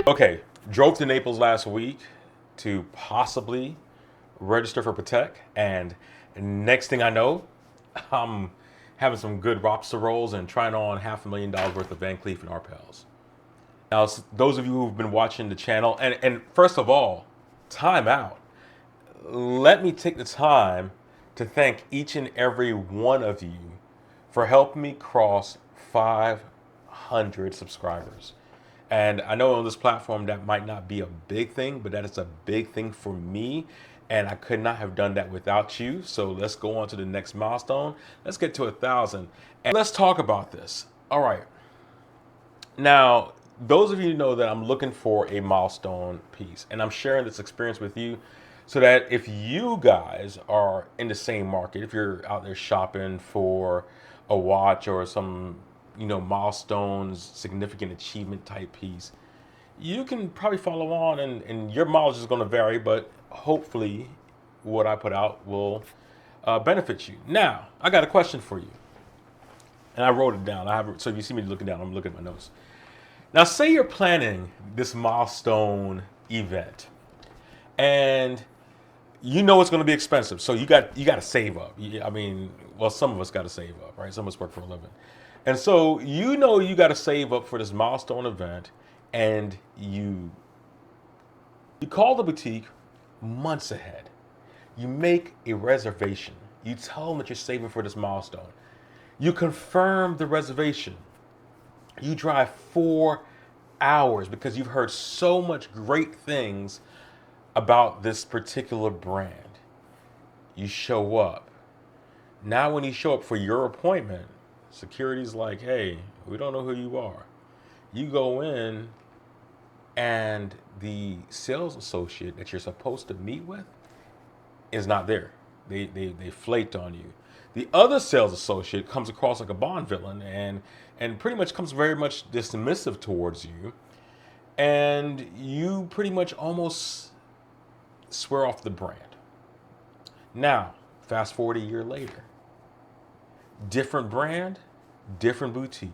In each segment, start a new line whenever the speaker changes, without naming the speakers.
Okay, drove to Naples last week to possibly register for Patek, and next thing I know, I'm having some good lobster rolls and trying on $500,000 worth of Van Cleef and Arpels. Now, those of you who've been watching the channel, and first of all, time out. Let me take the time to thank each and every one of you for helping me cross 500 subscribers. And I know on this platform that might not be a big thing, but that is a big thing for me. And I could not have done that without you. So let's go on to the next milestone. Let's get to 1,000. And let's talk about this. All right. Now, those of you know that I'm looking for a milestone piece, and I'm sharing this experience with you so that if you guys are in the same market, if you're out there shopping for a watch or some, milestones, significant achievement type piece, you can probably follow on, and your mileage is going to vary, but hopefully what I put out will benefit you. Now, I got a question for you, and I wrote it down. So if you see me looking down, I'm looking at my notes. Now, say you're planning this milestone event, and you know it's going to be expensive, so you got to save up. I mean, well, some of us got to save up, right? Some of us work for a living, and so you know you got to save up for this milestone event, and you call the boutique months ahead. You make a reservation. You tell them that you're saving for this milestone. You confirm the reservation. You drive 4 hours because you've heard so much great things about this particular brand. You show up. Now, when you show up for your appointment, security's like, hey, we don't know who you are. You go in, and the sales associate that you're supposed to meet with is not there. They flaked on you. The other sales associate comes across like a Bond villain and pretty much comes very much dismissive towards you, and you pretty much almost swear off the brand. Now, fast forward a year later, different brand, different boutique.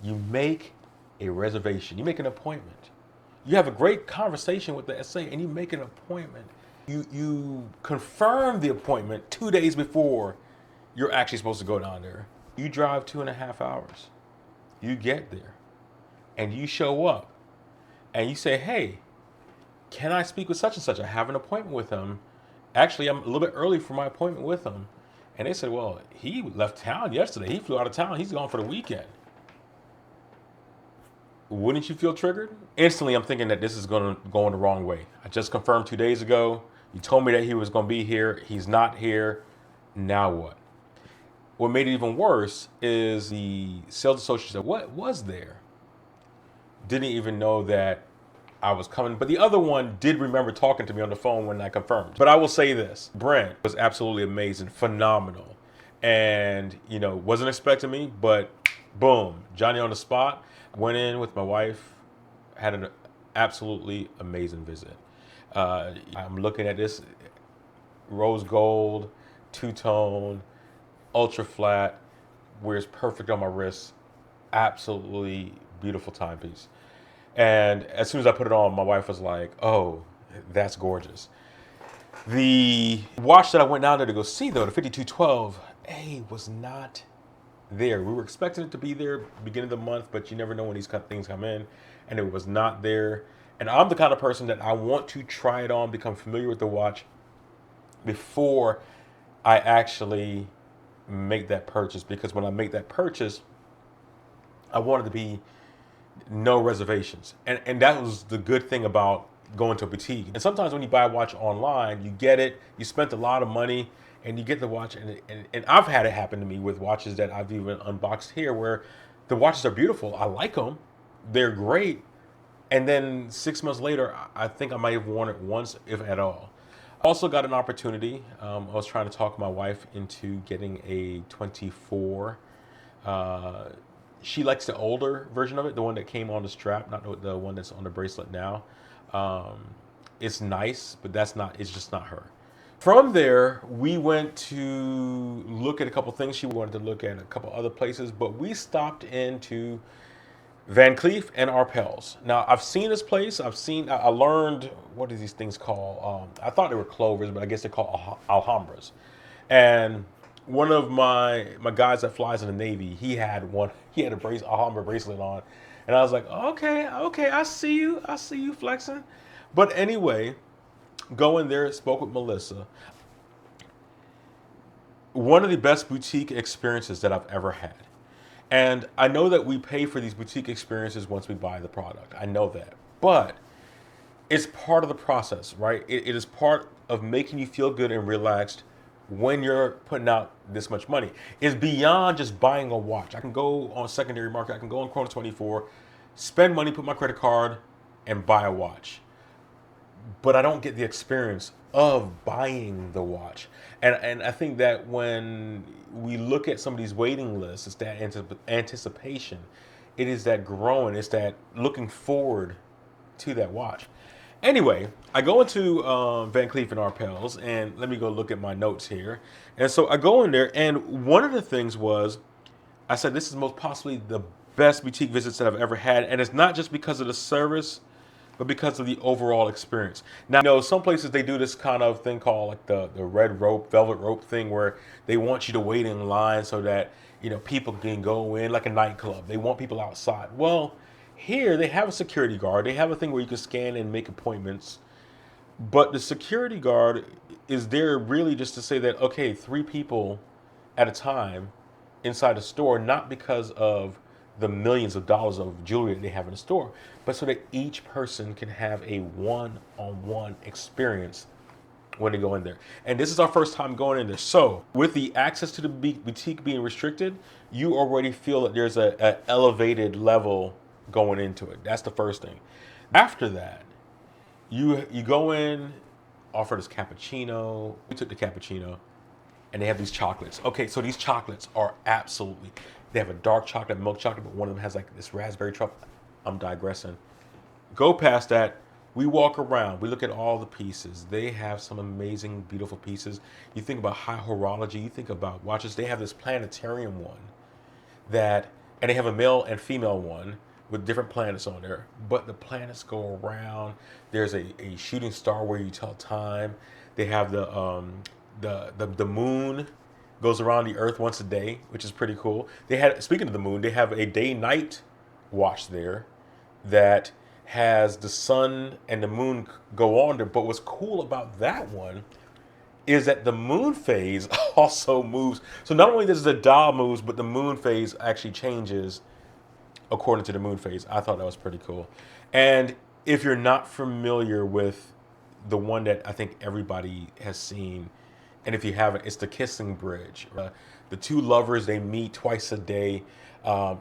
You make a reservation. You make an appointment. You have a great conversation with the SA, and you make an appointment. You confirm the appointment 2 days before you're actually supposed to go down there. You drive 2.5 hours. You get there, and you show up, and you say, hey, can I speak with such and such? I have an appointment with him. Actually, I'm a little bit early for my appointment with him. And they said, well, he left town yesterday. He flew out of town. He's gone for the weekend. Wouldn't you feel triggered? Instantly, I'm thinking that this is going the wrong way. I just confirmed 2 days ago. You told me that he was going to be here. He's not here. Now what? What made it even worse is the sales associate said, what was there? Didn't even know that I was coming. But the other one did remember talking to me on the phone when I confirmed. But I will say this, Brent was absolutely amazing, phenomenal. And, wasn't expecting me, but boom, Johnny on the spot. Went in with my wife, had an absolutely amazing visit. I'm looking at this rose gold, two-tone, ultra flat, wears perfect on my wrist. Absolutely beautiful timepiece. And as soon as I put it on, my wife was like, oh, that's gorgeous. The watch that I went down there to go see, though, the 5212A, was not there. We were expecting it to be there beginning of the month, but you never know when these things come in, and it was not there. And I'm the kind of person that I want to try it on, become familiar with the watch before I actually make that purchase, because when I make that purchase, I want it to be no reservations. And that was the good thing about going to a boutique. And sometimes when you buy a watch online, you get it, you spent a lot of money, and you get the watch. And I've had it happen to me with watches that I've even unboxed here, where the watches are beautiful. I like them. They're great. And then 6 months later, I think I might have worn it once, if at all. I also got an opportunity. I was trying to talk my wife into getting a 24. She likes the older version of it, the one that came on the strap, not the one that's on the bracelet now. It's nice, but it's just not her. From there, we went to look at a couple things. She wanted to look at a couple other places, but we stopped into Van Cleef and Arpels. Now I've seen this place. I learned what are these things called? I thought they were clovers, but I guess they're called alhambras. And one of my guys that flies in the Navy, he had one. He had a Alhambra bracelet on, and I was like, okay, okay, I see you flexing. But anyway, go in there, spoke with Melissa. One of the best boutique experiences that I've ever had. And I know that we pay for these boutique experiences once we buy the product. I know that. But it's part of the process, right? It is part of making you feel good and relaxed when you're putting out this much money. It's beyond just buying a watch. I can go on secondary market, I can go on Chrono 24, spend money, put my credit card, and buy a watch. But I don't get the experience of buying the watch. And I think that when we look at some of these waiting lists, it's that anticipation. It is that growing. It's that looking forward to that watch. Anyway, I go into Van Cleef and Arpels, and let me go look at my notes here. And so I go in there, and one of the things was, I said, this is most possibly the best boutique visits that I've ever had. And it's not just because of the service, but because of the overall experience. Now, some places they do this kind of thing called like the red rope, velvet rope thing where they want you to wait in line so that, people can go in like a nightclub. They want people outside. Well, here they have a security guard. They have a thing where you can scan and make appointments. But the security guard is there really just to say that, okay, 3 people at a time inside the store, not because of the millions of dollars of jewelry that they have in the store, but so that each person can have a one-on-one experience when they go in there. And this is our first time going in there. So with the access to the boutique being restricted, you already feel that there's a elevated level going into it. That's the first thing. After that, you go in, offer this cappuccino. We took the cappuccino, and they have these chocolates. Okay, so these chocolates are absolutely, they have a dark chocolate, milk chocolate, but one of them has like this raspberry truffle. I'm digressing. Go past that. We walk around. We look at all the pieces. They have some amazing, beautiful pieces. You think about high horology. You think about watches. They have this planetarium one and they have a male and female one with different planets on there. But the planets go around. There's a shooting star where you tell time. They have the moon goes around the Earth once a day, which is pretty cool. Speaking of the moon, they have a day-night watch there that has the sun and the moon go on there. But what's cool about that one is that the moon phase also moves. So not only does the dial moves, but the moon phase actually changes according to the moon phase. I thought that was pretty cool. And if you're not familiar with the one that I think everybody has seen, and if you haven't, it's the Kissing Bridge. The two lovers, they meet twice a day.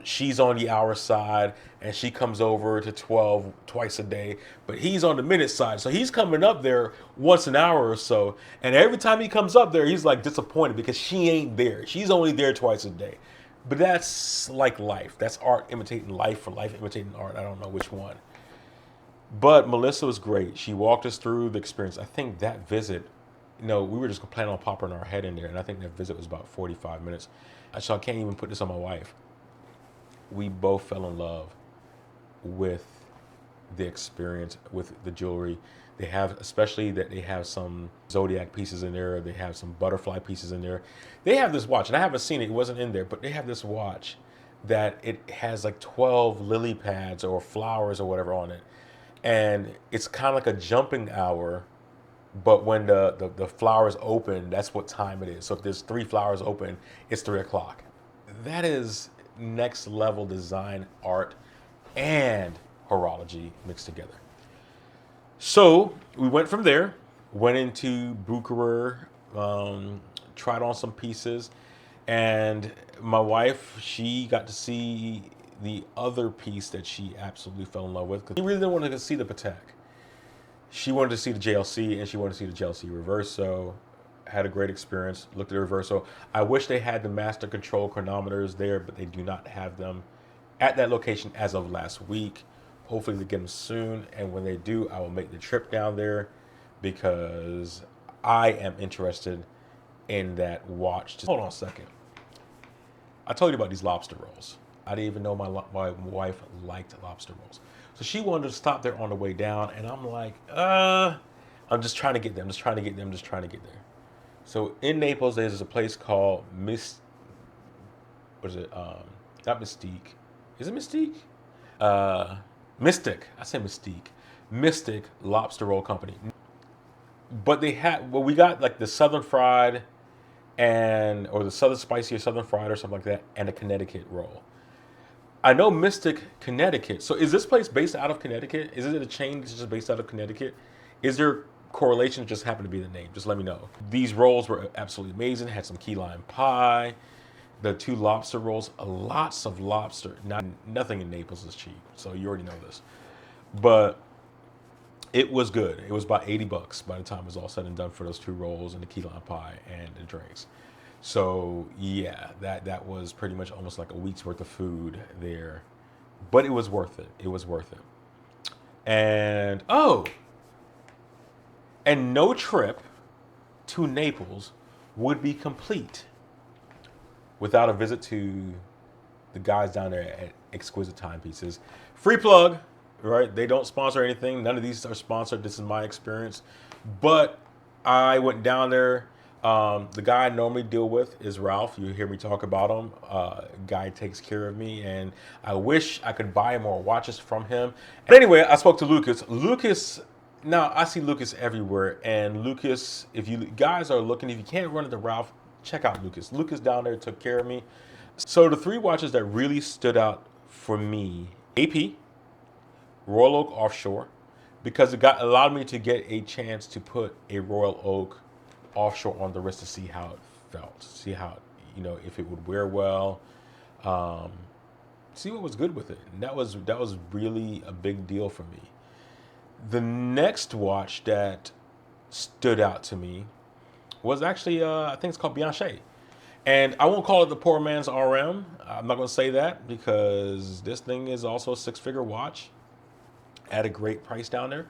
She's on the hour side, and she comes over to 12 twice a day. But he's on the minute side, so he's coming up there once an hour or so. And every time he comes up there, he's like disappointed because she ain't there. She's only there twice a day. But that's like life. That's art imitating life or life imitating art. I don't know which one. But Melissa was great. She walked us through the experience. I think that visit, we were just planning on popping our head in there, and I think that visit was about 45 minutes. So I can't even put this on my wife. We both fell in love with the experience, with the jewelry. They have, especially that they have some zodiac pieces in there. They have some butterfly pieces in there. They have this watch, and I haven't seen it. It wasn't in there, but they have this watch that it has like 12 lily pads or flowers or whatever on it. And it's kind of like a jumping hour, but when the flowers open, that's what time it is. So if there's 3 flowers open, it's 3:00. That is next level design, art, and horology mixed together. So we went from there, went into Bucherer, tried on some pieces, and my wife, she got to see the other piece that she absolutely fell in love with, because she really didn't want to see the Patek. She wanted to see the JLC, and she wanted to see the JLC Reverso. Had a great experience, looked at the Reverso. I wish they had the master control chronometers there, but they do not have them at that location as of last week. Hopefully they get them soon, and when they do, I will make the trip down there because I am interested in that watch. Hold on a second. I told you about these lobster rolls. I didn't even know my wife liked lobster rolls. So she wanted to stop there on the way down, and I'm like, I'm just trying to get there. I'm just trying to get there. I'm just trying to get there. So in Naples, there's a place called what is it? Not Mystique. Is it Mystique? Mystic. I say Mystique. Mystic Lobster Roll Company. But they had, well, we got like the Southern Fried or the Southern Spicy or Southern Fried or something like that, and a Connecticut roll. I know Mystic, Connecticut. So is this place based out of Connecticut? Is it a chain that's just based out of Connecticut? Is there correlation? Just happen to be the name. Just let me know. These rolls were absolutely amazing. Had some key lime pie. The 2 lobster rolls, lots of lobster. Nothing in Naples is cheap, so you already know this. But it was good. It was about $80 by the time it was all said and done for those 2 rolls and the key lime pie and the drinks. So yeah, that was pretty much almost like a week's worth of food there, but it was worth it. It was worth it. And and no trip to Naples would be complete without a visit to the guys down there at Exquisite Timepieces. Free plug, right? They don't sponsor anything. None of these are sponsored. This is my experience. But I went down there. The guy I normally deal with is Ralph. You hear me talk about him. Guy takes care of me, and I wish I could buy more watches from him. But anyway, I spoke to Lucas. Now I see Lucas everywhere, and Lucas, if you guys are looking, if you can't run into Ralph, check out Lucas. Lucas down there took care of me. So the 3 watches that really stood out for me: AP, Royal Oak Offshore, because it allowed me to get a chance to put a Royal Oak offshore on the wrist to see how it felt, see how, if it would wear well, see what was good with it. And that was really a big deal for me. The next watch that stood out to me was actually, I think it's called Bianche. And I won't call it the poor man's RM. I'm not going to say that because this thing is also a 6-figure watch at a great price down there.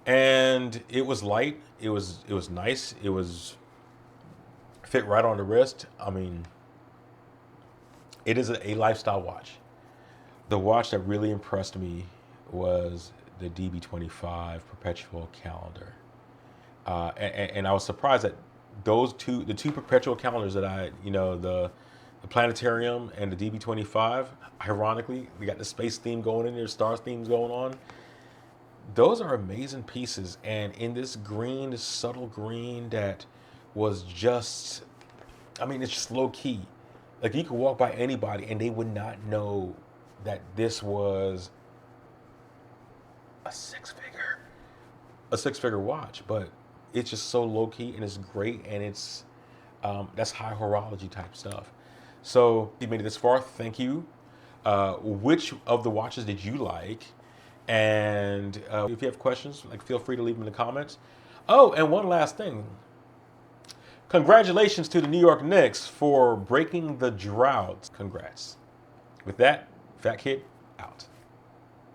And it was light. It was nice. It was fit right on the wrist. I mean, it is a lifestyle watch. The watch that really impressed me was the DB25 Perpetual Calendar. And I was surprised that the two perpetual calendars that the planetarium and the DB25, ironically, we got the space theme going in there, stars themes going on. Those are amazing pieces, and in this green, this subtle green that was just, it's just low key. Like you could walk by anybody and they would not know that this was a 6-figure watch, but it's just so low key and it's great, and it's that's high horology type stuff. So you made it this far. Thank you. Which of the watches did you like? And if you have questions, feel free to leave them in the comments. Oh, and one last thing. Congratulations to the New York Knicks for breaking the drought. Congrats. With that, Fat Kid out.